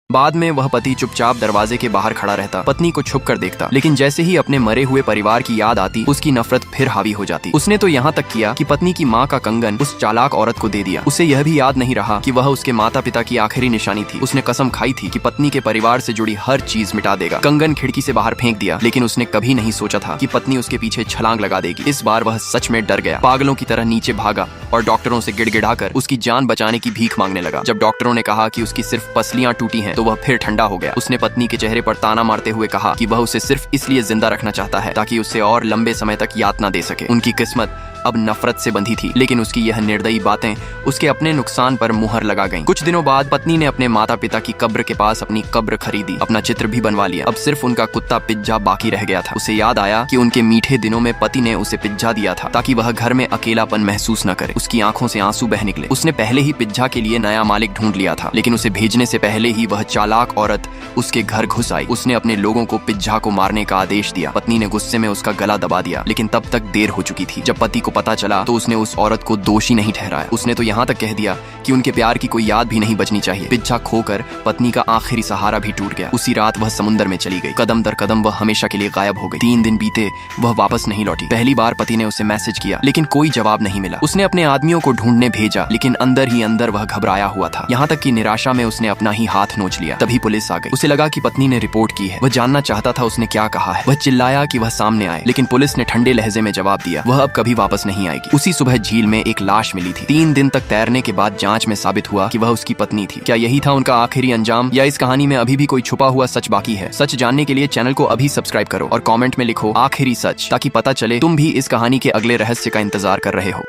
बाद में वह पति चुपचाप दरवाजे के बाहर खड़ा रहता, पत्नी को छुप कर देखता, लेकिन जैसे ही अपने मरे हुए परिवार की याद आती उसकी नफरत फिर हावी हो जाती। उसने तो यहाँ तक किया कि पत्नी की माँ का कंगन उस चालाक औरत को दे दिया। उसे यह भी याद नहीं रहा कि वह उसके माता पिता की आखिरी निशानी थी। उसने कसम खाई थी कि पत्नी के परिवार से जुड़ी हर चीज मिटा देगा। कंगन खिड़की से बाहर फेंक दिया, लेकिन उसने कभी नहीं सोचा था कि पत्नी उसके पीछे छलांग लगा देगी। इस बार वह सच में डर गया, पागलों की तरह नीचे भागा और डॉक्टरों से गिड़गिड़ाकर उसकी जान बचाने की भीख मांगने लगा। जब डॉक्टरों ने कहा कि उसकी सिर्फ पसलियां टूटी हैं, तो वह फिर ठंडा हो गया। उसने पत्नी के चेहरे पर ताना मारते हुए कहा कि वह उसे सिर्फ इसलिए जिंदा रखना चाहता है ताकि उसे और लंबे समय तक यातना दे सके। उनकी किस्मत अब नफरत से बंधी थी, लेकिन उसकी यह निर्दयी बातें उसके अपने नुकसान पर मुहर लगा गईं। कुछ दिनों बाद पत्नी ने अपने माता पिता की कब्र के पास अपनी कब्र खरीदी, अपना चित्र भी बनवा लिया। अब सिर्फ उनका कुत्ता पिज्जा बाकी रह गया था। उसे याद आया कि उनके मीठे दिनों में पति ने उसे पिज्जा दिया था ताकि वह घर में अकेलापन महसूस न करे। उसकी आंखों से आंसू बह निकले। उसने पहले ही पिज्जा के लिए नया मालिक ढूंढ लिया था, लेकिन उसे भेजने से पहले ही वह चालाक औरत उसके घर घुस आई। उसने अपने लोगों को पिज्जा को मारने का आदेश दिया। पत्नी ने गुस्से में उसका गला दबा दिया, लेकिन तब तक देर हो चुकी थी। जब पति को पता चला तो उसने उस औरत को दोषी नहीं ठहराया। उसने तो यहाँ तक कह दिया कि उनके प्यार की कोई याद भी नहीं बचनी चाहिए। पिज्जा खोकर पत्नी का आखिरी सहारा भी टूट गया। उसी रात वह समुद्र में चली गई। कदम दर कदम वह हमेशा के लिए गायब हो गई। 3 दिन बीते, वह वापस नहीं लौटी। पहली बार पति ने उसे मैसेज किया, लेकिन कोई जवाब नहीं मिला। उसने अपने आदमियों को ढूंढने भेजा, लेकिन अंदर ही अंदर वह घबराया हुआ था। यहाँ तक कि निराशा में उसने अपना ही हाथ नोच लिया। तभी पुलिस आ गई। उसे लगा कि पत्नी ने रिपोर्ट की है। वह जानना चाहता था उसने क्या कहा है। वह चिल्लाया कि वह सामने आए, लेकिन पुलिस ने ठंडे लहजे में जवाब दिया, वह अब कभी वापस नहीं आएगी। उसी सुबह झील में एक लाश मिली थी। 3 दिन तक तैरने के बाद जांच में साबित हुआ कि वह उसकी पत्नी थी। क्या यही था उनका आखिरी अंजाम, या इस कहानी में अभी भी कोई छुपा हुआ सच बाकी है? सच जानने के लिए चैनल को अभी सब्सक्राइब करो और कमेंट में लिखो आखिरी सच, ताकि पता चले तुम भी इस कहानी के अगले रहस्य का इंतजार कर रहे हो।